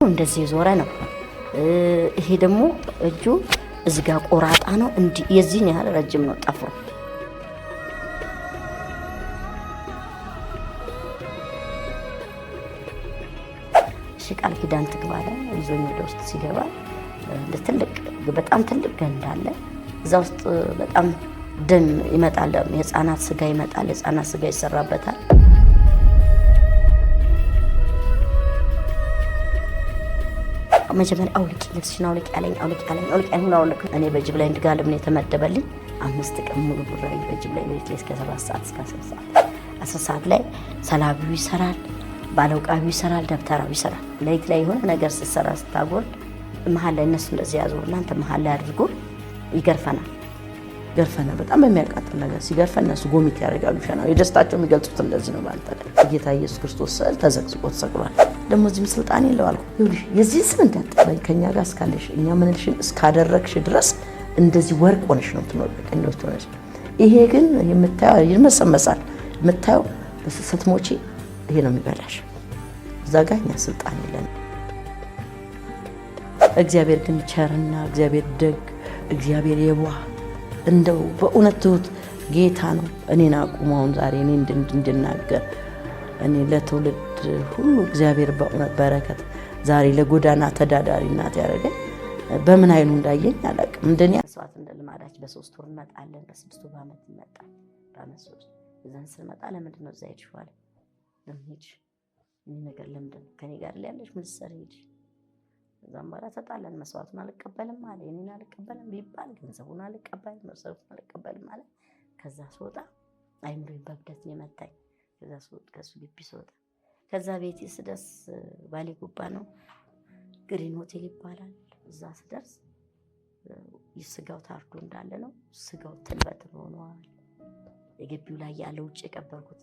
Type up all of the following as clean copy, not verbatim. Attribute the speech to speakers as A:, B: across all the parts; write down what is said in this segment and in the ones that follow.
A: እንደዚህ ዞረ ነው። ይሄ ደግሞ እጁ እዚህ ጋር ቆራጣ ነው። እንዲ የዚህን ያህል ረጅም ነው ጠፍሮ። እሺ ቃል ኪዳን ትግባለ ይዞኝ ወደ ውስጥ ሲገባ ለትልቅ በጣም ትልቅ ገንዳ አለ። እዛ ውስጥ በጣም ደም ይመጣል። የህፃናት ስጋ ይመጣል። የህፃናት ስጋ ይሰራበታል። መጀመሪያ አውልቂ ልብስሽን አውልቂ ያለኝ እኔ በጅብ ላይ እንድጋልብ ነው የተመደበልኝ። 5 ቀን ሙሉ ብራይ በጅብ ላይ ሌሊት እስከ 7 ሰዓት እስከ 10 ሰዓት 10 ሰዓት ላይ ሰላቢው ይሰራል፣ ባለውቃቢው ይሰራል፣ ደብተራው ይሰራል። ሌሊት ላይ የሆነ ነገር ስትሰራ ስታጎርድ መሀል ላይ እነሱ እንደዚህ ያዞርና አንተ መሀል ላይ አድርጎ ይገርፈናል።
B: በጣም በሚያቃጥል ነገር ሲገርፈን እነሱ ጎሚት ያደርጋሉ። ሸናው የደስታቸው የሚገልጹት እንደዚህ ነው። ባንተ ጌታ ኢየሱስ ክርስቶስ ስዕል ተዘቅዝቆ ተሰቅሏል። ደግሞ እዚህም ስልጣን የለው አልኩ። ይኸውልሽ የዚህ ስም እንዳትጠበኝ ከኛ ጋር እስካለሽ እኛ ምንልሽን እስካደረግሽ ድረስ እንደዚህ ወርቅ ሆነሽ ነው የምትኖር። ቀኝ ውስጥ ሆነሽ ይሄ ግን የምታየው ይመሰመሳል። የምታየው ስትሞቺ ይሄ ነው የሚበላሽ። እዛ ጋር እኛ ስልጣን የለን። እግዚአብሔር ግን ቸርና እግዚአብሔር ደግ እግዚአብሔር የዋህ እንደው በእውነት ትሁት ጌታ ነው። እኔን አቁመውን ዛሬ እኔ እንድናገር እኔ ለትውልድ ሁሉ እግዚአብሔር በእውነት በረከት ዛሬ ለጎዳና ተዳዳሪ እናት ያደረገኝ በምን አይኑ እንዳየኝ አላውቅም። እንደኔ
A: መስዋዕት እንደ ልማዳችን በ3 ወር እንመጣለን፣ በ6 ወር በዓመት እንመጣለን። በዓመት 3 እዛን ስንመጣ ለምንድን ነው እዛ ሄድሽ ዋለ ለምን ሄድሽ እኔ ነገር ለምንድን ነው ከኔ ጋር ያለሽ ምን ሰሪ ሄድሽ? እዛም በኋላ ተጣላን። መስዋዕቱን አልቀበልም አለ፣ እኔን አልቀበልም ቢባል ገንዘቡን አልቀበልም፣ መስዋዕቱን አልቀበልም አለ። ከዛ ስወጣ አይምሮዬን በብደት ነው የመታኝ። ከዛ ስወጣ ከሱ ግቢ ስወጣ ከዛ ቤቴ ስደርስ ባሌ ጉባ ነው ግሪን ሆቴል ይባላል። እዛ ስደርስ ስጋው ታርዶ እንዳለ ነው። ስጋው ትልበትል ሆኗል። የግቢው ላይ ያለው ውጭ የቀበርኩት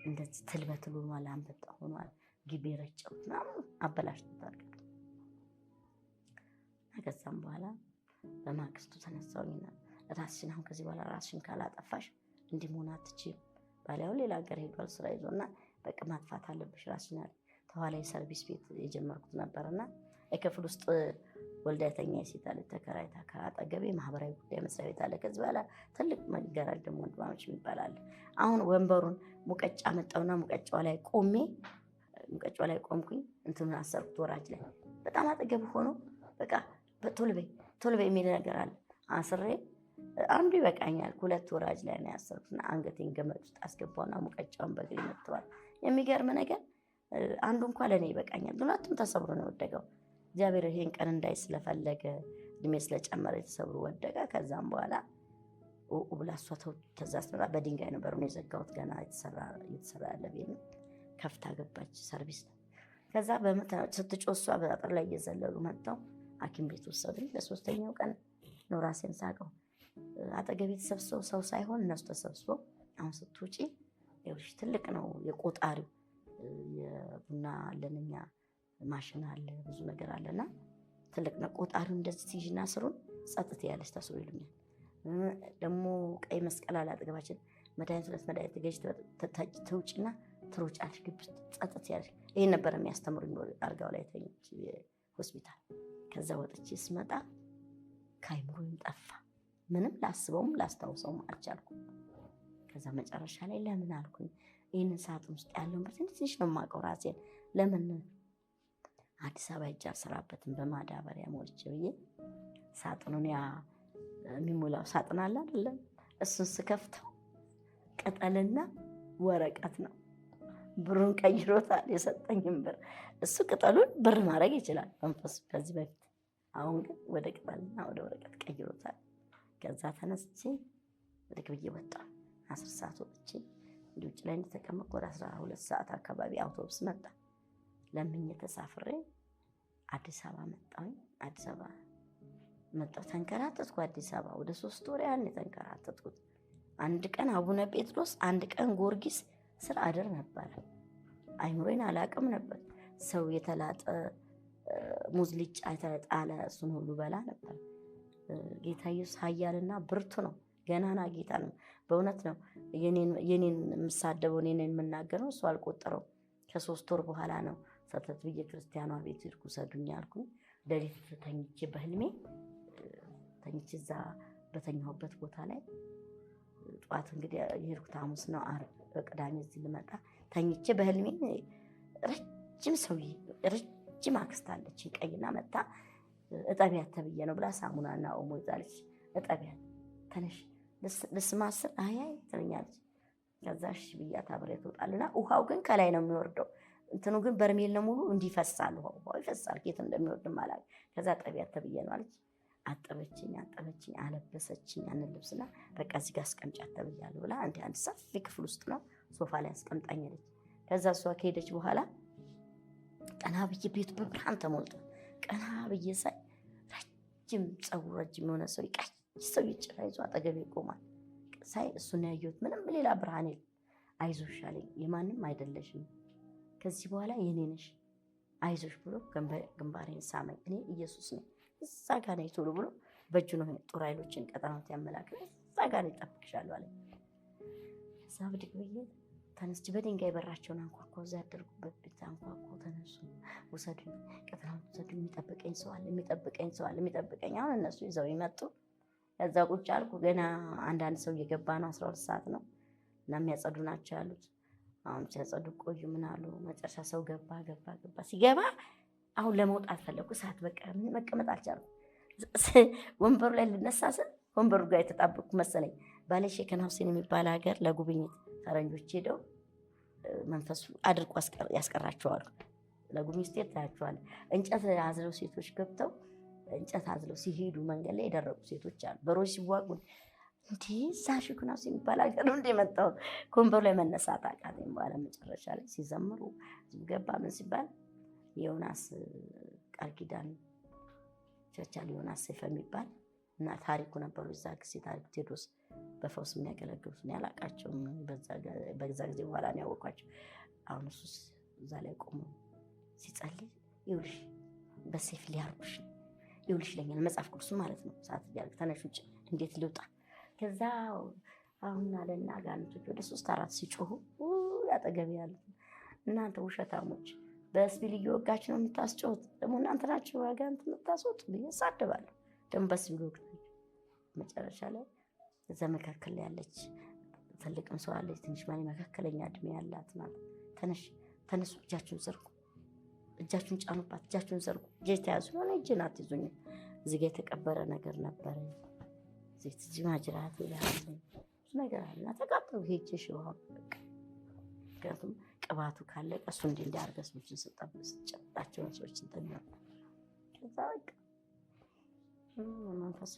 A: እንደዚህ ትልበትል ሆኗል። አንበጣ ሆኗል። ግቢ ረጨሁት ምናምን አበላሽቶታል። ከዛም በኋላ በማግስቱ ተነሳሁኝና ራስሽን አሁን ከዚህ በኋላ ራስሽን ካላጠፋሽ እንዲህ መሆን አትችይም። ባላው ሌላ ሀገር ሄዷል ስራ ይዞና በቃ ማጥፋት አለብሽ ራስሽን አለ። ተኋላ የሰርቪስ ቤት የጀመርኩት ነበርና የክፍል ውስጥ ወልዳይተኛ ሴት አለ ተከራይታ ከአጠገቤ ማህበራዊ ጉዳይ መስሪያ ቤት አለ። ከዚህ በኋላ ትልቅ መገራል ደግሞ ወንድማማች ይባላል። አሁን ወንበሩን ሙቀጫ መጣውና ሙቀጫው ላይ ቆምኩኝ። እንትን አሰርኩት ወራጅ ላይ በጣም አጠገብ ሆኖ በቃ ቶሎ በይ የሚል ነገር አለ። አስሬ አንዱ ይበቃኛል። 2 ወራጅ ላይ ነው ያሰርኩትና አንገቴን ገመድ ውስጥ አስገባውና ሙቀጫውን በግሬ መጥቷል። የሚገርም ነገር አንዱ እንኳን ለኔ ይበቃኛል። ሁለቱም ተሰብሮ ነው ወደቀው። እግዚአብሔር ይሄን ቀን እንዳይ ስለፈለገ እድሜ ስለጨመረ ተሰብሮ ወደቀ። ከዛም በኋላ ብላሷ ተዛስራ በድንጋይ ነበር ነው የዘጋሁት። ገና የተሰራ ያለ ቤት ነው። ከፍታ ገባች ሰርቪስ ነው። ከዛ ስትጮሷ በአጥር ላይ እየዘለሉ መጣው ሐኪም ቤት ወሰዱኝ። ለ3ኛው ቀን ነው ራሴን ሳቀው። አጠገቤ ተሰብስበው ሰው ሳይሆን እነሱ ተሰብስበው አሁን ስትውጪ ይኸውልሽ ትልቅ ነው የቆጣሪው የቡና አለንኛ ማሽን አለ ብዙ ነገር አለና ትልቅ ነው ቆጣሪው። እንደዚህ ትይዥና ስሩን ጸጥታ ያለሽ ታስሮ ይሉኛል። ደግሞ ቀይ መስቀል አለ አጠገባችን። መድኃኒት ገዥ ትውጪና ትሮጫለሽ ግብ ጸጥታ ያለሽ። ይሄን ነበር የሚያስተምሩኝ አልጋው ላይ ተኝቼ ሆስፒታል። ከዛ ወጥቼ ስመጣ ካይምሮኝ ጠፋ። ምንም ላስበውም ላስታውሰውም አልቻልኩም። ከዛ መጨረሻ ላይ ለምን አልኩኝ ይሄንን ሳጥን ውስጥ ያለውን ትንሽ ነው የማውቀው ራሴን ለምን አዲስ አበባ ሄጄ አልሰራበትም በማዳበሪያ ሞልቼ ብዬ ሳጥኑን ያ የሚሞላው ሳጥን አለ አይደለም እሱን ስከፍተው ቅጠልና ወረቀት ነው። ብሩን ቀይሮታል። የሰጠኝም ብር እሱ ቅጠሉን ብር ማድረግ ይችላል መንፈሱ ከዚህ በፊት። አሁን ግን ወደ ቅጠልና ወደ ወረቀት ቀይሮታል። ከዛ ተነስቼ ወደ ግብዬ ወጣሁ። 10 ሰዓት ወጥቼ እንዲህ ውጭ ላይ እንደተቀመጥኩ ወደ 12 ሰዓት አካባቢ አውቶቡስ መጣ። ለምኜ ተሳፍሬ አዲስ አበባ መጣሁ። አዲስ አበባ መጣሁ። ተንከራተትኩ አዲስ አበባ ወደ 3 ወር ያህል የተንከራተትኩት። አንድ ቀን አቡነ ጴጥሮስ አንድ ቀን ጊዮርጊስ ስራ አድር ነበር። አይምሮዬን አላቅም ነበር። ሰው የተላጠ ሙዝ ሊጫ የተጣለ እሱን ሁሉ በላ ነበር። ጌታ ኢየሱስ ኃያልና ብርቱ ነው። ገናና ጌታ ነው። በእውነት ነው የኔን የምሳደበው የኔን የምናገረው እሱ አልቆጠረው። ከ3 ወር በኋላ ነው ሰተት ብዬ ክርስቲያኗ ቤት ሄድኩ። ሰዱኝ አልኩኝ። ሌሊት ተኝቼ በህልሜ ተኝቼ እዛ በተኛሁበት ቦታ ላይ ጠዋት እንግዲህ የሄድኩት ሐሙስ ነው። ዓርብ ቅዳሜ እዚህ ልመጣ ተኝቼ በህልሜ ረጅም ሰውዬ ረጅም አክስት አለችኝ ቀይና መጣ እጠቢያት ተብዬ ነው ብላ ሳሙናና ኦሞ ይዛለች። እጠቢያት ተነሽ ልስማስል አይ ትለኛለች። ከዛ እሺ ብያት አብሬ ትወጣልና ውሃው ግን ከላይ ነው የሚወርደው። እንትኑ ግን በርሜል ነው ሙሉ እንዲፈሳል ውሃው ይፈሳል። ከየት እንደሚወርድም አላውቅም። ከዛ እጠቢያት ተብዬ ነው አለች። አጠበችኝ አለበሰችኝ ያንን ልብስና በቃ እዚህ ጋር አስቀምጫት ተብያለሁ ብላ አንድ ሰፊ ክፍል ውስጥ ነው ሶፋ ላይ አስቀምጣኝ ሄደች። ከዛ እሷ ከሄደች በኋላ ቀና ብዬ ቤቱ በብርሃን ተሞልቷል። ቀና ብዬ ሳይ ረጅም ፀጉር ረጅም የሆነ ሰው ቀይ ሰው ጭራ ይዞ አጠገቤ ይቆማል። ሳይ እሱን ያየሁት ምንም ሌላ ብርሃን የለም። አይዞሽ አለኝ። የማንም አይደለሽም ከዚህ በኋላ የኔ ነሽ አይዞሽ ብሎ ግንባሬን ሳመኝ። እኔ ኢየሱስ ነኝ እዛ ጋር ነኝ ቶሎ ብሎ በእጁ ነው ጦር ኃይሎችን ቀጠናት ያመላክል እዛ ጋር ነው ይጠብቅሻለሁ አለኝ። እዛ ብድግ ብዬ ተነስቼ በድንጋይ በራቸውን አንኳኳ። እዛ ያደርጉበት ቤት አንኳኳ። ተነሱ ውሰዱኝ፣ ቀጠናውን ውሰዱኝ፣ የሚጠብቀኝ ሰው አለ። አሁን እነሱ ይዘው ይመጡ። ከዛ ቁጭ አልኩ። ገና አንዳንድ ሰው እየገባ ነው። 12 ሰዓት ነው እና የሚያጸዱ ናቸው ያሉት። አሁን ሲያጸዱ ቆዩ። ምን አሉ መጨረሻ ሰው ገባ። ሲገባ አሁን ለመውጣት ፈለኩ። ሰዓት በቃ ምን መቀመጥ አልቻልኩም። ወንበሩ ላይ ልነሳ ስል ወንበሩ ጋር የተጣበቅኩ መሰለኝ። ባሌ ሼክ ሁሴን የሚባል ሀገር ለጉብኝት ፈረንጆች ሄደው መንፈሱ አድርቆ ያስቀራቸዋል። ለጉብኝት ስትሄድ ታያቸዋለህ። እንጨት አዝለው ሴቶች ገብተው እንጨት አዝለው ሲሄዱ መንገድ ላይ የደረቁ ሴቶች አሉ። በሮች ሲዋጉ እንዲህ እዛ ሼክ ሁሴን የሚባል ሀገር ነው እንደ መጣሁ። ከወንበሩ ላይ መነሳት አቃተኝ። በኋላ መጨረሻ ላይ ሲዘምሩ ገባ። ምን ሲባል ዮናስ ቃል ኪዳን ቸርቻል ዮናስ ሰይፈ የሚባል እና ታሪኩ ነበሩ። እዛ ጊዜ ታሪኩ ቴዎድሮስ በፈውስ የሚያገለግሉት ነው። ያላቃቸውም በዛ ጊዜ በኋላ ነው ያወቋቸው። አሁን እሱ እዛ ላይ ቆሞ ሲጸልይ ይኸውልሽ በሰይፍ ሊያርጉሽ ይኸውልሽ ይለኛል። መጽሐፍ ቅዱስ ማለት ነው። ሰዓት ሊያርግ ተነሽ ውጭ እንዴት ልውጣ? ከዛ አሁን አለና አጋንንቶች ወደ 3-4 ሲጮሁ ያጠገብ ያሉት እናንተ ውሸታሞች በስቢል እየወጋች ነው የምታስጮት፣ ደግሞ እናንተ ናችሁ አጋንንት የምታስወጡ ብዬ እሳደባለሁ። ደግሞ በስቢል ወግ መጨረሻ ላይ እዛ መካከል ላይ ያለች ትልቅም ሰው አለች፣ ትንሽ ማለት መካከለኛ እድሜ ያላት ማለት ተነሱ፣ እጃችሁን ዘርጉ፣ እጃችሁን ጫኑባት፣ እጃችሁን ዘርጉ። እጄ ተያዙ ሆነ እጄን አትይዙኝም። እዚህ ጋር የተቀበረ ነገር ነበረ። እዚህ ማጅራት ይላል ነገር አለና ተቃጠሉ። ሄጄ ሽዋው በቃ ምክንያቱም ቅባቱ ካለ ቀሱ እንዲያርገ ሰዎችን ስጨብጣቸውን ሰዎች እንተኛ። ከዛ በቃ መንፈሱ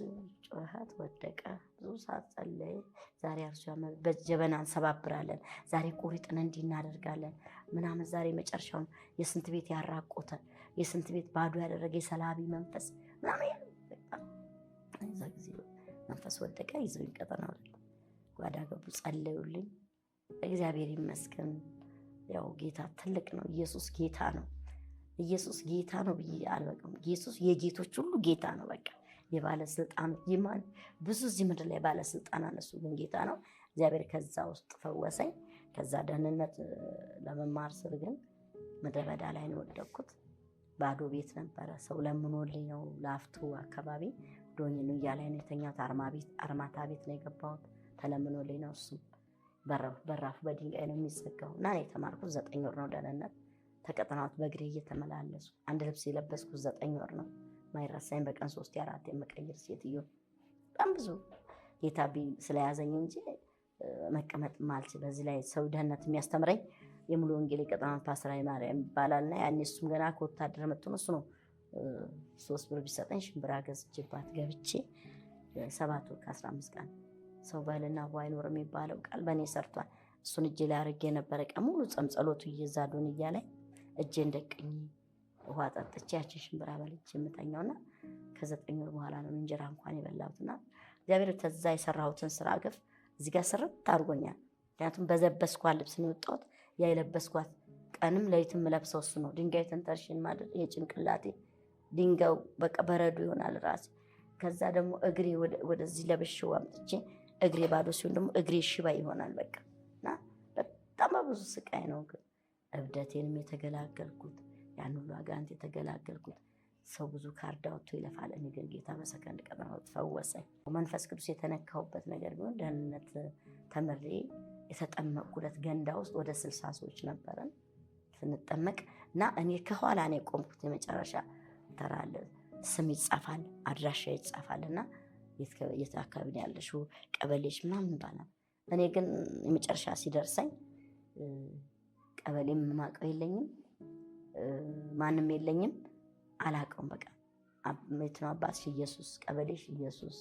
A: ጮኸት ወደቀ። ብዙ ሰዓት ጸለየ። ዛሬ አርሶ በጀበና እንሰባብራለን፣ ዛሬ ቁሪጥን እንዲህ እናደርጋለን ምናምን። ዛሬ መጨረሻውን የስንት ቤት ያራቆተ የስንት ቤት ባዶ ያደረገ የሰላቢ መንፈስ ምናምን እዛ ጊዜ መንፈስ ወደቀ። ይዘውኝ ቀጠና ጓዳ ገቡ፣ ጸለዩልኝ። እግዚአብሔር ይመስገን። ያው ጌታ ትልቅ ነው። ኢየሱስ ጌታ ነው። ኢየሱስ ጌታ ነው ብዬ አልበቃም። ኢየሱስ የጌቶች ሁሉ ጌታ ነው። በቃ የባለስልጣን ይማን ብዙ እዚህ ምድር ላይ ባለስልጣን እሱ ግን ጌታ ነው። እግዚአብሔር ከዛ ውስጥ ፈወሰኝ። ከዛ ደህንነት ለመማር ስል ግን ምድረ በዳ ላይ ነው ወደቅኩት። ባዶ ቤት ነበረ። ሰው ለምኖልኝ ነው። ላፍቶ አካባቢ ዶኝኑ እያላይ ነው የተኛሁት። አርማታ ቤት ነው የገባሁት። ተለምኖልኝ ነው። እሱም በራፉ በድንጋይ ነው የሚዘጋው እና እኔ የተማርኩት 9 ወር ነው ደህንነት ተቀጥናት በእግሬ እየተመላለሱ አንድ ልብስ የለበስኩት 9 ወር ነው። ማይረሳኝ በቀን 3-4 የምቀይር ሴትዮ በጣም ብዙ ጌታ ስለያዘኝ እንጂ መቀመጥ ማልችል። በዚህ ላይ ሰው ደህንነት የሚያስተምረኝ የሙሉ ወንጌል የቀጠናት ፓስተር ማርያም ይባላልና ያኔ እሱም ገና ከወታደር መጥቶ ነው። እሱ ነው 3 ብር ቢሰጠኝ ሽምብራ ገዝቼባት ገብቼ 7 ወር ከ15 ቀን ሰው ባልና ዋይኖር የሚባለው ቃል በእኔ ሰርቷል። እሱን እጄ ላይ አድርጌ የነበረ ቀን ሙሉ ጸሎቱ እየዛዶን እያለ እጄ እንደቀኝ ውሃ ጠጥቼ ያችን ሽምብራ በልቼ የምተኛውና ከ9 ወር በኋላ ነው እንጀራ እንኳን የበላሁትና እግዚአብሔር ተዛ የሰራሁትን ስራ ግፍ እዚህ ጋር ስርት አድርጎኛል። ምክንያቱም በዘበስኳት ልብስ ነው የወጣሁት። ያ የለበስኳት ቀንም ለይትም ለብሰው እሱ ነው። ድንጋይ ተንተርሽን ማለት የጭንቅላቴ ድንጋዩ በቃ በረዶ ይሆናል ራሴ። ከዛ ደግሞ እግሬ ወደዚህ ለብሼው አምጥቼ እግሬ ባዶ ሲሆን ደግሞ እግሬ ሽባ ይሆናል በቃ እና በጣም ብዙ ስቃይ ነው። ግን እብደቴንም የተገላገልኩት ያን ሁሉ አጋንንት የተገላገልኩት። ሰው ብዙ ካርድ አውጥቶ ይለፋል። እኔ ግን ጌታ በሰከንድ ቀን ፈወሰኝ። መንፈስ ቅዱስ የተነካሁበት ነገር ቢሆን ደህንነት ተምሬ የተጠመቅኩለት ገንዳ ውስጥ ወደ 60 ሰዎች ነበረን ስንጠመቅ እና እኔ ከኋላ ነው የቆምኩት። የመጨረሻ ተራለ ስም ይጻፋል፣ አድራሻ ይጻፋል እና የት አካባቢ ነው ያለሽው ቀበሌሽ ምናምን ይባላል። እኔ ግን የመጨረሻ ሲደርሰኝ ቀበሌም ማቀው የለኝም፣ ማንም የለኝም፣ አላቀውም። በቃ የት ነው አባትሽ? ኢየሱስ። ቀበሌሽ? ኢየሱስ።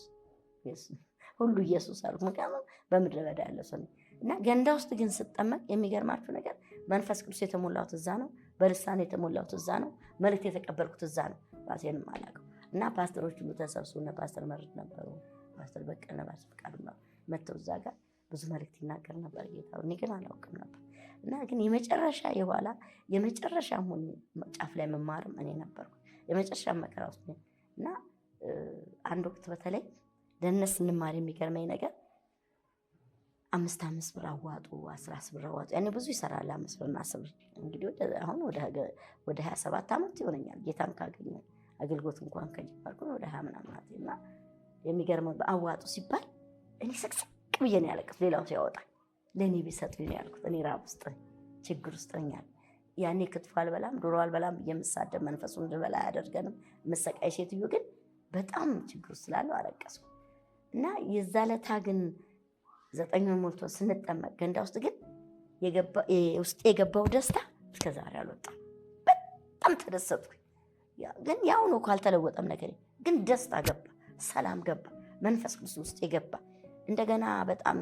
A: ሁሉ ኢየሱስ አልኩ። ምክንያቱም በምድረ በዳ ያለ ሰው ነኝ እና ገንዳ ውስጥ ግን ስጠመቅ የሚገርማችሁ ነገር መንፈስ ቅዱስ የተሞላሁት እዛ ነው። በልሳን የተሞላሁት እዛ ነው። መልእክት የተቀበልኩት እዛ ነው። ራሴንም አላውቅም እና ፓስተሮች ሁሉ ተሰብስበው እነ ፓስተር መርት ነበሩ፣ ፓስተር በቀለ፣ ፓስተር ፍቃዱ መጥተው እዛ ጋር ብዙ መልእክት ይናገር ነበር ጌታ። እኔ ግን አላውቅም ነበር እና ግን የመጨረሻ የኋላ የመጨረሻ ሆኜ ጫፍ ላይ መማርም እኔ ነበርኩ። የመጨረሻ መከራ ውስጥ እና አንድ ወቅት በተለይ ደህንነት ስንማር የሚገርመኝ ነገር 5 ብር አዋጡ፣ 10 ብር አዋጡ። ያኔ ብዙ ይሰራል 5 ብርና 10 ብር። እንግዲህ አሁን ወደ 27 ዓመት ይሆነኛል ጌታን ካገኘ አገልግሎት እንኳን ከጀመርኩ ወደ 20 ምናምን ዓመት እና የሚገርመው አዋጡ ሲባል እኔ ስቅስቅ ብዬ ነው ያለቅኩት። ሌላው ሲያወጣ ለእኔ ቢሰጡኝ ነው ያልኩት። እኔ ራብ ውስጥ ችግር ውስጥ ነኝ። ያኔ ክትፎ አልበላም ዶሮ አልበላም የምሳደብ መንፈሱን እንድበላ አያደርገንም መሰቃይ ሴትዮ ግን በጣም ችግር ውስጥ ስላለው አለቀስኩ እና የዛ ለታ ግን 9 ወር ሞልቶ ስንጠመቅ ገንዳ ውስጥ ግን ውስጥ የገባው ደስታ እስከዛሬ አልወጣም። በጣም ተደሰትኩኝ። ግን ያው ነው እኮ አልተለወጠም ነገር፣ ግን ደስታ ገባ፣ ሰላም ገባ፣ መንፈስ ቅዱስ ውስጥ የገባ እንደገና በጣም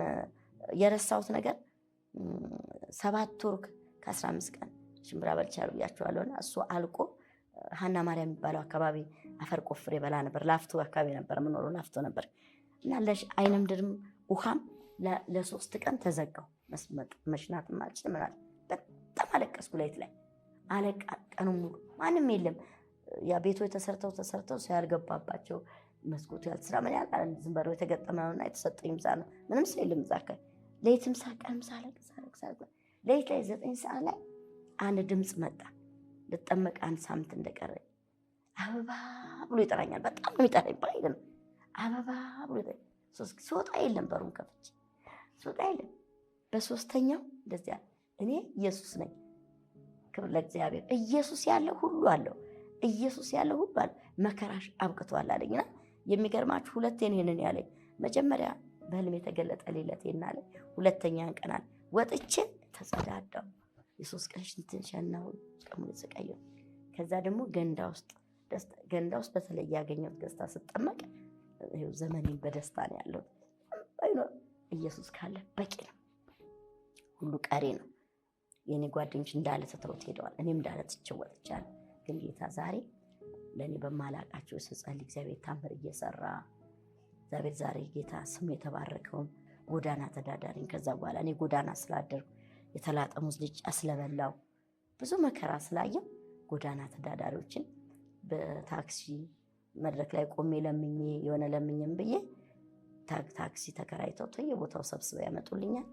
A: የረሳሁት ነገር 7 ወር ከ15 ቀን ሽምብራ በልቻለሁ ብያቸዋለሁና እሱ አልቆ ሀና ማርያም የሚባለው አካባቢ አፈር ቆፍሬ በላ ነበር። ላፍቶ አካባቢ ነበር የምኖረው፣ ላፍቶ ነበር እና አይነ ምድርም ውሃም ለ3 ቀን ተዘጋው። መሽናት ማልችል ምናል በጣም አለቀስኩ። ሌሊት ላይ አለቃ ቀኑ ሙሉ ማንም የለም። ያ ቤቶች ተሰርተው ሰው ያልገባባቸው መስኮቱ ያልተሰራ ምን ያህል ዝም ብሎ የተገጠመውና የተሰጠኝ ምሳ ነው። ምንም ሰው የለም እዛ አካባቢ። ሌሊትም ሳቀንም ሳለቅስ ሌሊት ላይ 9 ሰዓት ላይ አንድ ድምፅ መጣ። ልጠመቅ 1 ሳምንት እንደቀረኝ አበባ ብሎ ይጠራኛል። በጣም ነው የሚጠራኝ። ባይል ነው አበባ ብሎ ይጠራኝ። ስወጣ የለም፣ በሩን ከፍቼ ስወጣ የለም። በሶስተኛው እንደዚህ አለ፣ እኔ ኢየሱስ ነኝ። ክብር ለእግዚአብሔር። ኢየሱስ ያለ ሁሉ አለው። ኢየሱስ ያለ ሁሉ አለ። መከራሽ አብቅቷል አለኝና የሚገርማችሁ 2 ይሄንን ያለኝ መጀመሪያ በህልም የተገለጠ ሌለቴና አለ። ሁለተኛን ቀን አለ ወጥቼ ተጸዳዳው የ3 ቀን ሽንትን ሸናው ቀሙን ተቀየው። ከዛ ደግሞ ገንዳ ውስጥ በተለይ ያገኘሁት ደስታ ስጠመቅ ይኸው ዘመኔን በደስታ ነው ያለው። ኢየሱስ ካለ በቂ ነው፣ ሁሉ ቀሪ ነው። የኔ ጓደኞች እንዳለ ተተውት ሄደዋል። እኔም እንዳለ ትቼው ወጥቻለሁ። ግን ጌታ ዛሬ ለእኔ በማላቃቸው ስጸልይ እግዚአብሔር ታምር እየሰራ እግዚአብሔር ዛሬ ጌታ ስሙ የተባረከውን ጎዳና ተዳዳሪን ከዛ በኋላ እኔ ጎዳና ስላደርኩ የተላጠ ሙዝ ልጫ ስለበላው ብዙ መከራ ስላየው ጎዳና ተዳዳሪዎችን በታክሲ መድረክ ላይ ቆሜ ለምኜ የሆነ ለምኝም ብዬ ታክሲ ተከራይተው የቦታው ሰብስበው ያመጡልኛል።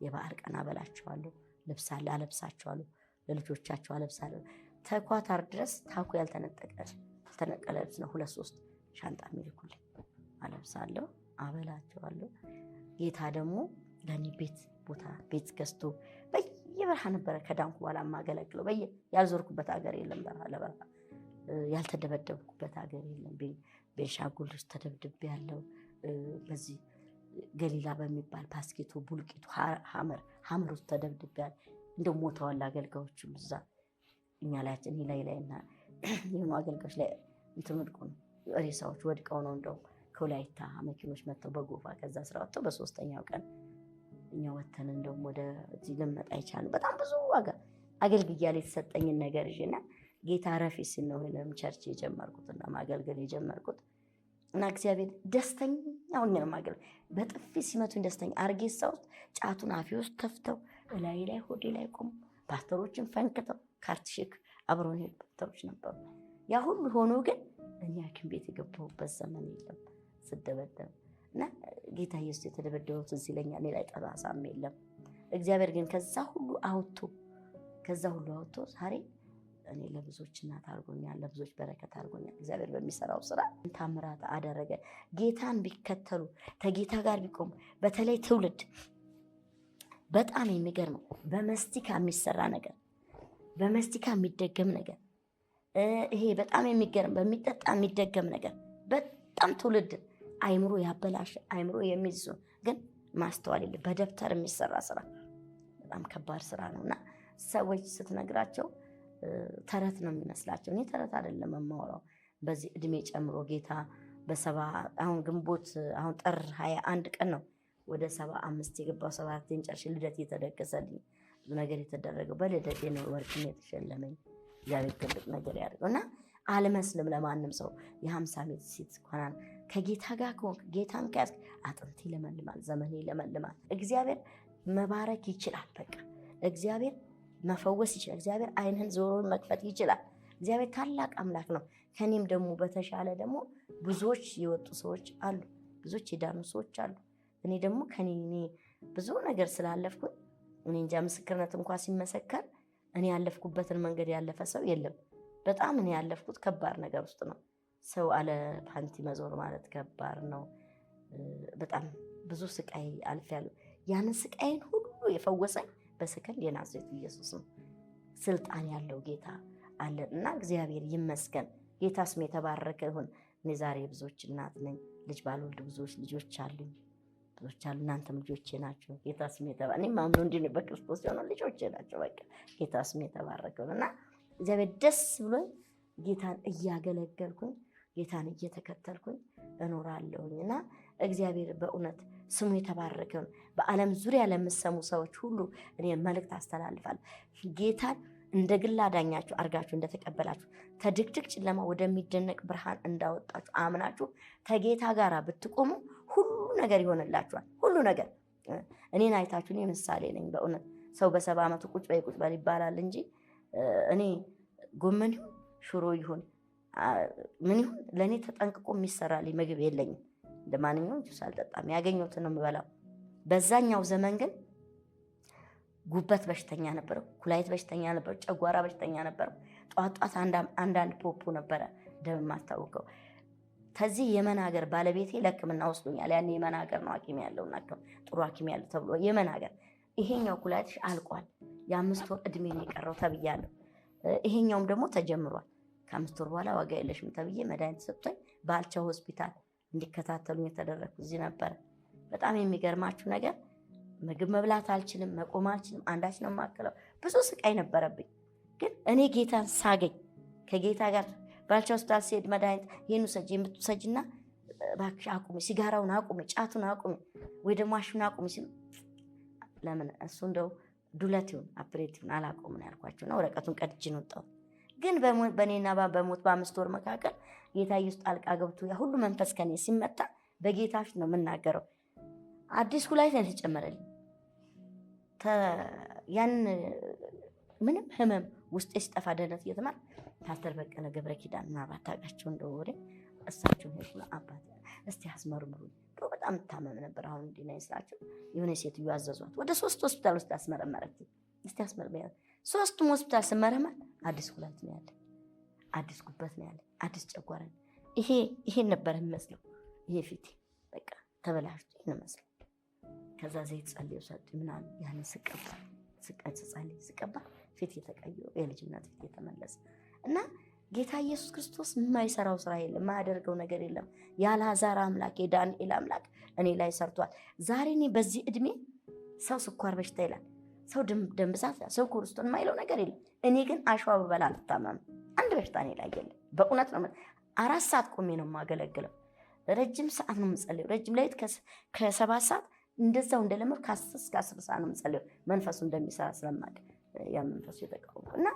A: የበዓል ቀን አበላቸዋለሁ፣ ልብስ አለ አለብሳቸዋለሁ፣ ለልጆቻቸው አለብሳለሁ። ተኳታር ድረስ ታኩ ያልተነቀለ ልብስ ነው 2-3 ሻንጣ የሚልኩልኝ፣ አለብሳለሁ፣ አበላቸዋለሁ። ጌታ ደግሞ ለእኔ ቤት ገዝቶ በየበረሃ ነበረ ከዳንኩ በኋላ የማገለግለው። ያልዞርኩበት ሀገር የለም፣ በረሃ ለበረሃ ያልተደበደብኩበት ሀገር የለም። ቤንሻንጉል ውስጥ ተደብድቤ ያለው፣ በዚህ ገሊላ በሚባል ፓስኬቶ፣ ቡልቂቱ፣ ሀመር ውስጥ ተደብድቤ ያለ። እንደው ሞተዋል አገልጋዮች እዛ እኛ ላያችን ላይና የሆኑ አገልጋዮች ላይ እንትን ወድቆ ነው ሬሳዎች ወድቀው ነው እንደው ከወላይታ መኪኖች መጥተው በጎፋ ከዛ ስራ ወጥተው በ3ኛው ቀን እኛ ወተን እንደውም ወደዚህ ልንመጣ አይቻልም። በጣም ብዙ ዋጋ አገልግያለሁ የተሰጠኝን ነገር ይዤና ጌታ ረፊ ሲል ነው ወይንም ቸርች የጀመርኩትና ማገልገል የጀመርኩት እና እግዚአብሔር ደስተኛ ሆኜ ነው ማገልገል። በጥፊ ሲመቱኝ ደስተኛ አርጌሳ ውስጥ ጫቱን አፌ ውስጥ ተፍተው እላይ ላይ ሆዴ ላይ ቆሙ። ፓስተሮችን ፈንክተው ካርትሽክ አብረውን ሄዱ ፓስተሮች ነበሩ። ያ ሁሉ ሆኖ ግን እኔ ሐኪም ቤት የገባሁበት ዘመን የለም ስደበደብ እና ጌታ ኢየሱስ የተደበደበው ትዝ ይለኛል። እኔ ላይ ጠባሳም የለም። እግዚአብሔር ግን ከዛ ሁሉ አውጥቶ ዛሬ እኔ ለብዙዎች እናት አድርጎኛል፣ ለብዙዎች በረከት አድርጎኛል። እግዚአብሔር በሚሰራው ስራ ታምራት አደረገ። ጌታን ቢከተሉ ከጌታ ጋር ቢቆሙ በተለይ ትውልድ በጣም የሚገርመው በመስቲካ የሚሰራ ነገር፣ በመስቲካ የሚደገም ነገር፣ ይሄ በጣም የሚገርም በሚጠጣ የሚደገም ነገር በጣም ትውልድ አይምሮ ያበላሽ አይምሮ የሚይዝ ግን ማስተዋል የለ በደብተር የሚሰራ ስራ በጣም ከባድ ስራ ነው እና ሰዎች ስትነግራቸው ተረት ነው የሚመስላቸው። እኔ ተረት አይደለም የማወራው። በዚህ እድሜ ጨምሮ ጌታ አሁን ግንቦት አሁን ጥር 21 ቀን ነው ወደ 75 የገባው 74 ጨርሼ ልደት የተደገሰልኝ ብዙ ነገር የተደረገው በልደቴ ነው። ወርቅም የተሸለመኝ እግዚአብሔር ትልቅ ነገር ያደርገው እና አልመስልም ለማንም ሰው የ50 ዓመት ሴት እንኳን ከጌታ ጋር ከሆንክ ጌታን ከያዝክ አጥንት ይለመልማል፣ ዘመን ይለመልማል። እግዚአብሔር መባረክ ይችላል። በቃ እግዚአብሔር መፈወስ ይችላል። እግዚአብሔር ዓይንህን ዞሮን መክፈት ይችላል። እግዚአብሔር ታላቅ አምላክ ነው። ከኔም ደግሞ በተሻለ ደግሞ ብዙዎች የወጡ ሰዎች አሉ፣ ብዙዎች የዳኑ ሰዎች አሉ። እኔ ደግሞ ከኔ ብዙ ነገር ስላለፍኩኝ እኔ እንጃ ምስክርነት እንኳን ሲመሰከር እኔ ያለፍኩበትን መንገድ ያለፈ ሰው የለም። በጣም እኔ ያለፍኩት ከባድ ነገር ውስጥ ነው። ሰው አለ ፓንቲ መዞር ማለት ከባድ ነው። በጣም ብዙ ስቃይ አልፌያለሁ። ያንን ስቃይን ሁሉ የፈወሰኝ በሰከንድ የናዝሬቱ ኢየሱስ ነው። ስልጣን ያለው ጌታ አለን እና እግዚአብሔር ይመስገን። ጌታ ስም የተባረከ ይሁን። እኔ ዛሬ ብዙዎች እናት ነኝ። ልጅ ባልወልድ ብዙዎች ልጆች አሉኝ። ብዙዎች አሉ። እናንተም ልጆቼ ናቸው። ጌታ ስም የተባረከ እኔ ማምነው እንዲህ ነው በክርስቶስ የሆነው ልጆቼ ናቸው። በቃ ጌታ ስም የተባረከ ይሁን እና እግዚአብሔር ደስ ብሎኝ ጌታን እያገለገልኩኝ ጌታን እየተከተልኩኝ እኖራለሁኝ እና እግዚአብሔር በእውነት ስሙ የተባረከ ይሁን። በዓለም ዙሪያ ለምሰሙ ሰዎች ሁሉ እኔ መልእክት አስተላልፋለሁ። ጌታን እንደ ግል አዳኛችሁ አድርጋችሁ እንደተቀበላችሁ ከድቅድቅ ጨለማ ወደሚደነቅ ብርሃን እንዳወጣችሁ አምናችሁ ከጌታ ጋር ብትቆሙ ሁሉ ነገር ይሆንላችኋል። ሁሉ ነገር እኔን አይታችሁ እኔ ምሳሌ ነኝ። በእውነት ሰው በ70 ዓመቱ ቁጭ በይ ይባላል እንጂ እኔ ጎመን ይሁን ሽሮ ይሁን ምን ይሁን ለእኔ ተጠንቅቆ የሚሰራልኝ ምግብ የለኝም። እንደማንኛውም ጁስ አልጠጣም፣ ያገኘሁትን ነው የምበላው። በዛኛው ዘመን ግን ጉበት በሽተኛ ነበረው፣ ኩላሊት በሽተኛ ነበረው፣ ጨጓራ በሽተኛ ነበረው። ጧት አንዳንድ ፖፖ ነበረ ደም የማስታውቀው። ከዚህ የመን ሀገር ባለቤቴ ለሕክምና ወስዶኛል። ያን የመን ሀገር ነው ሐኪም ያለውና ጥሩ ሐኪም ያለው ተብሎ የመን ሀገር ይሄኛው ኩላሊትሽ አልቋል፣ የ5 ወር እድሜ የሚቀረው ተብያለሁ። ይሄኛውም ደግሞ ተጀምሯል፣ ከ5 ወር በኋላ ዋጋ የለሽም ተብዬ መድኃኒት ሰጥቶኝ ባልቻ ሆስፒታል እንዲከታተሉኝ የተደረግኩ እዚህ ነበረ። በጣም የሚገርማችሁ ነገር ምግብ መብላት አልችልም፣ መቆም አልችልም፣ አንዳች ነው የማክለው። ብዙ ስቃይ ነበረብኝ። ግን እኔ ጌታን ሳገኝ ከጌታ ጋር ባልቻ ሆስፒታል ሲሄድ መድኃኒት ይህን ውሰጂ የምትውሰጂና እባክሽ አቁሚ፣ ሲጋራውን አቁሚ፣ ጫቱን አቁሚ፣ ወይ ደግሞ አሹን አቁሚ ሲሉ ለምን እሱ እንደው ዱለት ይሁን አፕሬት ይሁን አላቆም ነው ያልኳቸውና ወረቀቱን ቀድጄ ነው ወጣሁ። ግን በእኔና በሞት በ5 ወር መካከል ጌታ ኢየሱስ ጣልቃ ገብቶ ያ ሁሉ መንፈስ ከኔ ሲመታ በጌታ ፊት ነው የምናገረው። አዲስ ኩላሊት ነው የተጨመረልኝ። ያን ምንም ህመም ውስጤ ሲጠፋ ደህንነት እየተማር ፓስተር በቀለ ገብረ ኪዳን ምናልባት ታውቃቸው እንደው ወሬ እሳቸውን ሄድኩና አባት እስቲ አስመርምሩኝ። ድሮ በጣም ታመም ነበር። አሁን እንዲህ ነው ስላቸው የሆነ ሴትዮ አዘዟት ወደ 3 ሆስፒታል ውስጥ አስመረመረች። እስቲ አስመርመኝ 3ቱም ሆስፒታል ስመረመር አዲስ ኩላሊት ነው ያለ፣ አዲስ ጉበት ነው ያለ፣ አዲስ ጨጓራ ነው። ይሄን ነበር የሚመስለው። ይሄ ፊቴ በቃ ተበላሽቶ ይሄን መስለው። ከዛ ዘይት ጸልዮ ሰጥ ምናምን ያን ስቀባ ፊት የተቀየረ የልጅነት ፊት የተመለሰ እና ጌታ ኢየሱስ ክርስቶስ የማይሰራው ስራ የለም፣ የማያደርገው ነገር የለም። የአልዓዛር አምላክ የዳንኤል አምላክ እኔ ላይ ሰርቷል። ዛሬ እኔ በዚህ እድሜ ሰው ስኳር በሽታ ይላል፣ ሰው ደም ብዛት፣ ሰው ኮሌስትሮል የማይለው ነገር የለም። እኔ ግን አሸዋ ብበላ አልታመምም። አንድ በሽታ እኔ ላይ የለም። በእውነት ነው። 4 ሰዓት ቆሜ ነው የማገለግለው። ረጅም ሰዓት ነው የምጸልየው። ረጅም ሌሊት ከ7 ሰዓት እንደዛው እንደለመድኩ ከ10 እስከ 10 ሰዓት ነው የምጸልየው። መንፈሱ እንደሚሰራ ስለማውቅ ያ መንፈሱ የተቃወሙ እና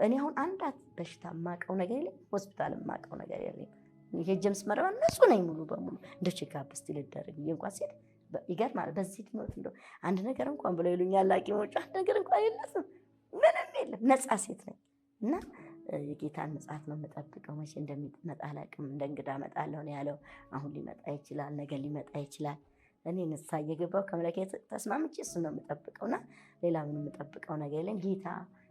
A: እኔ አሁን አንዳት በሽታ የማውቀው ነገር የለም። ሆስፒታል የማውቀው ነገር የለም። ሄጄም ስመረመር ንጹህ ነኝ ሙሉ በሙሉ። እንደው ቼክአፕ እስቲ ልደረግ ብዬ እንኳን ሲል ይገርማል። በዚህ ትምህርት እንደው አንድ ነገር እንኳን ብለው ይሉኛል ሐኪሞቹ። አንድ ነገር እንኳን የለም፣ ምንም የለም። ነፃ ሴት ነኝ እና የጌታን መጽሐፍ ነው የምጠብቀው። መቼ እንደሚመጣ አላውቅም። እንደ እንግዳ እመጣለሁ ነው ያለው። አሁን ሊመጣ ይችላል፣ ነገ ሊመጣ ይችላል። እኔ ንስሐ እየገባሁ ከመለኬት ተስማምቼ እሱ ነው የምጠብቀውና ሌላ ምን የምጠብቀው ነገር የለም። ጌታ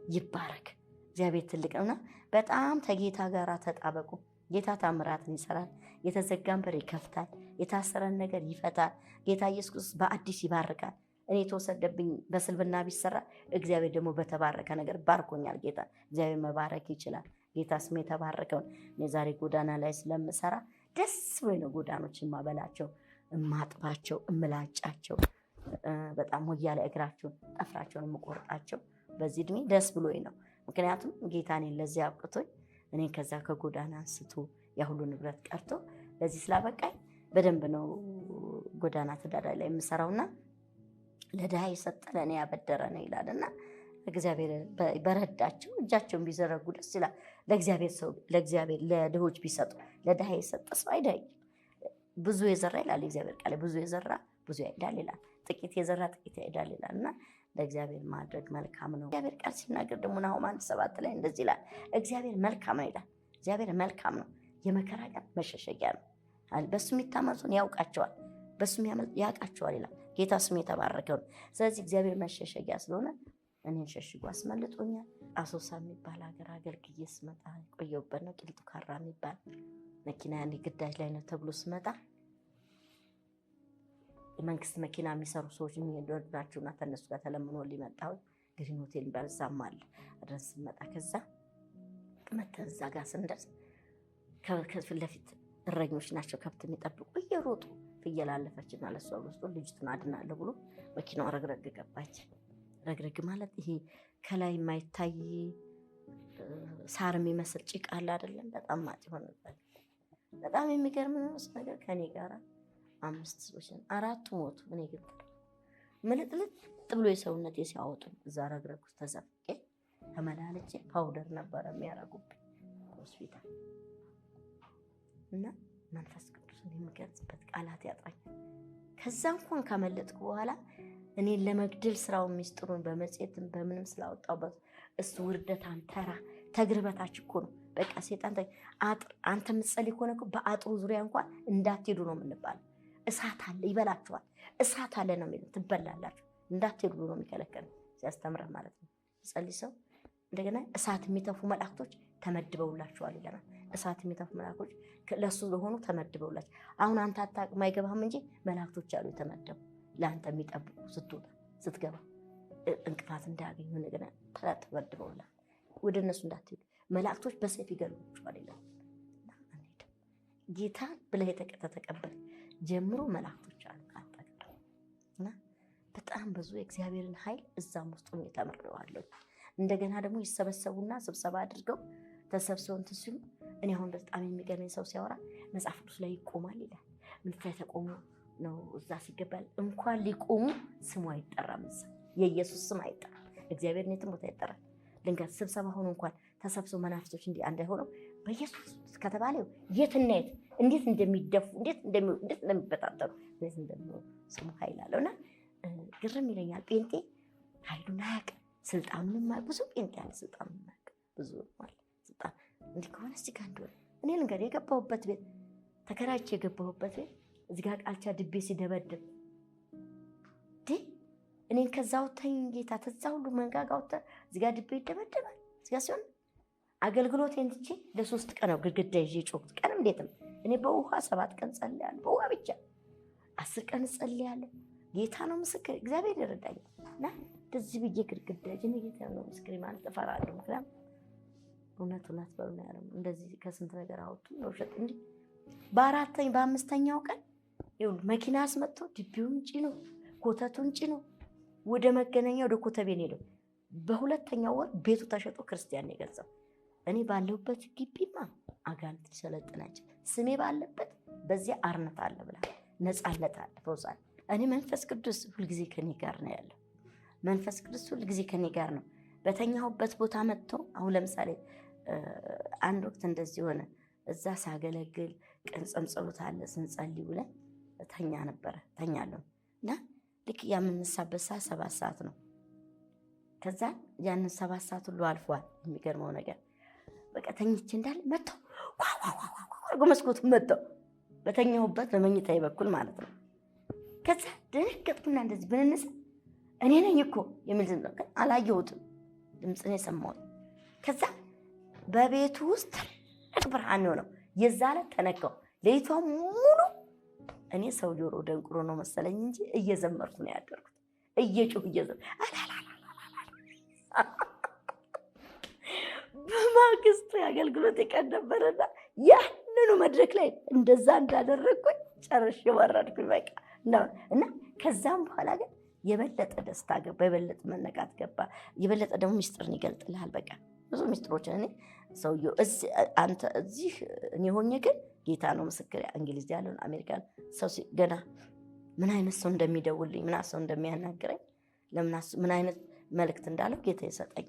A: ይባረክ። እግዚአብሔር ትልቅ ነውና በጣም ከጌታ ጋር ተጣበቁ። ጌታ ታምራትን ይሰራል። የተዘጋን በር ይከፍታል። የታሰረን ነገር ይፈታል። ጌታ ኢየሱስ ክርስቶስ በአዲስ ይባርካል። እኔ የተወሰደብኝ በስልብና ቢሰራ እግዚአብሔር ደግሞ በተባረከ ነገር ባርኮኛል። ጌታ እግዚአብሔር መባረክ ይችላል። ጌታ ስሙ የተባረከውን እኔ ዛሬ ጎዳና ላይ ስለምሰራ ደስ ብሎኝ ነው ጎዳኖች የማበላቸው፣ እማጥባቸው፣ እምላጫቸው፣ በጣም ሞያ ላይ እግራቸውን ጠፍራቸውን የምቆርጣቸው በዚህ እድሜ ደስ ብሎኝ ነው። ምክንያቱም ጌታ እኔን ለዚህ አብቅቶኝ እኔን ከዛ ከጎዳና አንስቶ ያ ሁሉ ንብረት ቀርቶ ለዚህ ስላበቃኝ በደንብ ነው ጎዳና ተዳዳሪ ላይ የምሰራውና ለድሃ የሰጠ ለእኔ ያበደረ ነው ይላልና እግዚአብሔር በረዳቸው እጃቸውን ቢዘረጉ ደስ ይላል። ለእግዚአብሔር ለድሆች ቢሰጡ ለድሃ የሰጠ ሰው አይዳይም። ብዙ የዘራ ይላል እግዚአብሔር ቃል፣ ብዙ የዘራ ብዙ ያጭዳል ይላል። ጥቂት የዘራ ጥቂት ያጭዳል ይላል እና ለእግዚአብሔር ማድረግ መልካም ነው። እግዚአብሔር ቃል ሲናገር ደግሞ ናሆም 1:7 ላይ እንደዚህ ይላል፣ እግዚአብሔር መልካም ነው ይላል። እግዚአብሔር መልካም ነው፣ የመከራ ቀን መሸሸጊያ ነው። በሱ የሚታመኑትን ያውቃቸዋል፣ በሱ ያውቃቸዋል ይላል። ጌታ ስሙ የተባረከው ነው። ስለዚህ እግዚአብሔር መሸሸጊያ ስለሆነ እኔን ሸሽጎ አስመልጦኛል። አሶሳ የሚባል ሀገር አገልግዬ ስመጣ የቆየሁበት ነው። ቂልጡ ካራ የሚባል መኪና ያኔ ግዳጅ ላይ ነው ተብሎ ስመጣ የመንግስት መኪና የሚሰሩ ሰዎች የሚሄዱ ናቸውና ከእነሱ ጋር ተለምኖ ሊመጣው ግሪን ሆቴል የሚባል እዛም አለ። አድረስ ስመጣ ከዛ መተን እዛ ጋር ስንደርስ ከፊት ለፊት እረኞች ናቸው ከብት የሚጠብቁ እየሮጡ ፍየል አለፈችና ለእሷ ወስዶ ልጅቱን አድናለሁ ብሎ መኪናዋ ረግረግ ገባች። ረግረግ ማለት ይሄ ከላይ የማይታይ ሳር የሚመስል ጭቃ አለ አይደለም? በጣም ማጥ ሆነበት። በጣም የሚገርም ነገር ከኔ ጋር 5 ሰዎች 4 ሞቱ። እኔ ግን ምልጥልጥ ብሎ የሰውነቴ ሲያወጡ እዛ ረግረግ ውስጥ ተዘፍቄ ተመላለቼ ፓውደር ነበረ የሚያረጉብኝ ሆስፒታል እና መንፈስ ቅዱስን የሚገልጽበት ቃላት ያጥራኛል። ከዛ እንኳን ካመለጥኩ በኋላ እኔን ለመግደል ስራውን ሚስጥሩን በመጽሔትም በምንም ስላወጣሁበት እሱ ውርደታን ተራ ተግርበታች እኮ ነው። በቃ ሴጣን አጥር አንተ የምትጸልይ ከሆነ እኮ በአጥሩ ዙሪያ እንኳን እንዳትሄዱ ነው የምንባለው። እሳት አለ ይበላችኋል፣ እሳት አለ ነው የሚለው፣ ትበላላችሁ፣ እንዳትሄዱ ነው የሚከለከለው ሲያስተምረን ማለት ነው። ጸልይ ሰው እንደገና እሳት የሚተፉ መላእክቶች ተመድበውላችኋል ይለናል። እሳት የሚተፉ መላእክቶች ለሱ ለሆኑ ተመድበውላችሁ። አሁን አንተ አታውቅም አይገባህም እንጂ መላእክቶች አሉ የተመደቡ ለአንተ የሚጠብቁ ስትወጣ ስትገባ እንቅፋት እንዳያገኙ እንደገና ተመድበውላል። ወደ እነሱ እንዳትሄዱ መላእክቶች በሰይፍ ይገድሏችኋል ይላል። ጌታ ብለህ ተቀበል ጀምሮ መላእክቶች አሉ ካንተ ጋር እና በጣም ብዙ የእግዚአብሔርን ኃይል እዛም ውስጥ ሆኜ ተምሬዋለሁ። እንደገና ደግሞ ይሰበሰቡና ስብሰባ አድርገው ተሰብስበው እንትን ሲሉ እኔ አሁን በጣም የሚገርመኝ ሰው ሲያወራ መጽሐፍ ቅዱስ ላይ ይቆማል ይላል። ምን ተቆሙ ነው እዛ ሲገባል እንኳን ሊቆሙ ስሙ አይጠራም። እዛ የኢየሱስ ስም አይጠራም። እግዚአብሔር የትም ቦታ ይጠራል። ድንገት ስብሰባ ሆኖ እንኳን ተሰብስበው መናፍስቶች እንዲህ አንድ ሆነው በኢየሱስ ከተባለው የትና የት እንዴት እንደሚደፉ እንዴት እንደሚበታተሩ እንዴት እንደሚሆኑ ስሙ ኃይል አለውና ግርም ይለኛል። ጴንጤ ኃይሉን አያውቅም፣ ስልጣኑን ማያውቅ ብዙ ጴንጤ ያለ ስልጣኑን ማያውቅ ብዙ ማለት ስልጣን እንዲህ ከሆነ እዚህ ጋር እንደሆነ እኔ ልንገር የገባሁበት ቤት ተከራይቼ የገባሁበት ቤት እዚህ ጋር ቃልቻ ድቤ ሲደበድብ እኔን ከዛ ወተኝ ጌታ ተዛ ሁሉ መንጋጋ ወተ እዚህ ጋር ድቤ ይደበደባል። እዚህ ጋር ሲሆን አገልግሎቴን ትቼ ለ3 ቀን ነው ግድግዳ ይዤ ጮክት ቀን እንዴትም እኔ በውሃ 7 ቀን ጸልያለሁ። በውሃ ብቻ 10 ቀን ጸልያለሁ። ጌታ ነው ምስክር፣ እግዚአብሔር ይረዳኛል። እና እንደዚህ ብዬ ግድግዳ ይዤ ጌታ ነው ምስክር ማለት እፈራለሁ። ምክንያቱም እውነት በሉ ነው ያለው። እንደዚህ ከስንት ነገር አወጡ ነው ሸጥ እንዴ በ5ኛው ቀን ይሁን መኪና አስመጥቶ ድቤውን ጭኖ ኮተቱን ጭኖ ወደ መገናኛ ወደ ኮተቤን ሄደው በ2ኛው ወር ቤቱ ተሸጦ ክርስቲያን የገዛው እኔ ባለሁበት ግቢማ አጋንንት ሊሰለጥናቸው ስሜ ባለበት በዚያ አርነት አለ ብላ ነፃነት አለ ፈውሳል። እኔ መንፈስ ቅዱስ ሁልጊዜ ከኔ ጋር ነው ያለው። መንፈስ ቅዱስ ሁልጊዜ ከኔ ጋር ነው። በተኛሁበት ቦታ መጥቶ አሁን ለምሳሌ አንድ ወቅት እንደዚህ ሆነ። እዛ ሳገለግል ቀን ጸሎት አለ ስንጸልይ ብለን ተኛለሁ እና ልክ የምንሳበት ሰዓት 7 ሰዓት ነው። ከዛ ያንን 7 ሰዓት ሁሉ አልፏል። የሚገርመው ነገር በቃ ተኝቼ እንዳለ መጥተው ዋው መስኮቱ መጥተው በተኛሁበት በመኝታዬ በኩል ማለት ነው። ከዛ ደነገጥኩና እንደዚህ ብንነሳ እኔ ነኝ እኮ የሚል ድምፅ ነው። አላየሁትም፣ ድምፅ ነው የሰማሁት። ከዛ በቤቱ ውስጥ ትልቅ ብርሃን ነው። የዛ ዕለት ተነካው። ሌሊቷን ሙሉ እኔ ሰው ጆሮ ደንቁሮ ነው መሰለኝ እንጂ እየዘመርኩ ነው ያደርኩት። እየጮህ በማግስቱ የአገልግሎት ቀን ነበረና ያንኑ መድረክ ላይ እንደዛ እንዳደረግኩኝ ጨርሼ ወረድኩኝ። በቃ እና ከዛም በኋላ ግን የበለጠ ደስታ ገባ፣ የበለጠ መነቃት ገባ። የበለጠ ደግሞ ሚስጥርን ይገልጥልሃል። በቃ ብዙ ሚስጥሮችን እኔ ሰውየው አንተ እዚህ እኔ ሆኜ ግን ጌታ ነው ምስክር። እንግሊዝ ያለውን አሜሪካን ሰው ገና ምን አይነት ሰው እንደሚደውልኝ ምን ሰው እንደሚያናግረኝ ምን አይነት መልእክት እንዳለው ጌታ ይሰጠኝ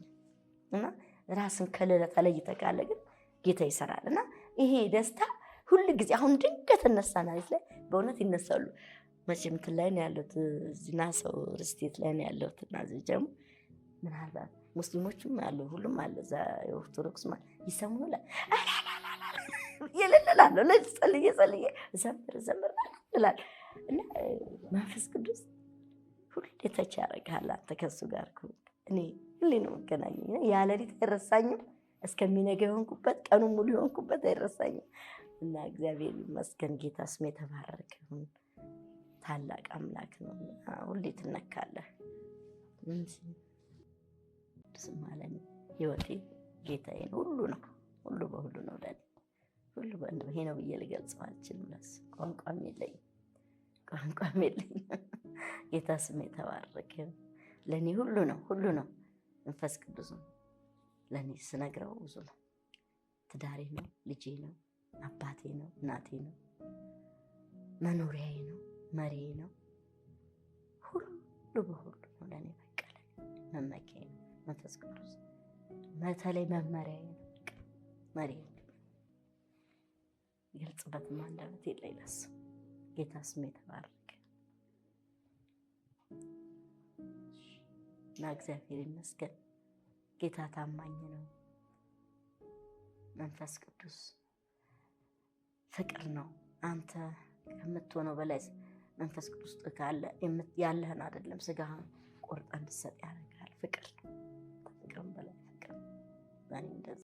A: እና ራስን ተለይተህ ካለ ግን ጌታ ይሰራል። እና ይሄ ደስታ ሁሉ ጊዜ አሁን ድንገት እነሳና ላይ በእውነት ይነሳሉ። መቼም እንትን ላይ ነው ያለሁት እዚህና ሰው ርስቴት ላይ ነው ያለሁት እና እዚህ ደግሞ ምናልባት ሙስሊሞችም አሉ ሁሉም አለ እዛ የኦርቶዶክስ ማለት ይሰሙናል። ይልልላለሁ ለጸልዬ ዘምር ይላል እና መንፈስ ቅዱስ ሁሌ ተች ያደርግሃል። አንተ ከእሱ ጋር እኔ ሁሌ ነው የምገናኘው። ያ ሌሊት አይረሳኝም። እስከሚነጋ የሆንኩበት ቀኑን ሙሉ የሆንኩበት አይረሳኝም። እና እግዚአብሔር ይመስገን። ጌታ ስም የተባረከ ይሁን። ታላቅ አምላክ ነው። ሁሌ ትነካለህ። ስም ማለት ህይወቴ ጌታዬን ሁሉ ነው። ሁሉ በሁሉ ነው ለኔ ሁሉ ይሄ ነው ብዬ ልገልጸው አልችልም። ቋንቋም የለኝም። ጌታ ስም የተባረከ ለኔ ሁሉ ነው። መንፈስ ቅዱስ ነው ለኔ ስነግረው ብዙ ነው። ትዳሬ ነው፣ ልጄ ነው፣ አባቴ ነው፣ እናቴ ነው፣ መኖሪያዬ ነው፣ መሪዬ ነው። ሁሉ በሁሉ ነው ለኔ በቀለ መመኪያዬ ነው መንፈስ ቅዱስ። በተለይ መመሪያዬ ነው፣ መሪዬ ነው። ይገልጽበትም አንደበት የለኝ ለሱ። ጌታ ስም የተባረከ እና እግዚአብሔር ይመስገን። ጌታ ታማኝ ነው። መንፈስ ቅዱስ ፍቅር ነው። አንተ ከምትሆነው በላይ መንፈስ ቅዱስ ካለ ያለህን አይደለም ስጋህን ቆርጠህ እንድትሰጥ ያደርጋል። ፍቅር ነው። ፍቅርም በላይ ፍቅር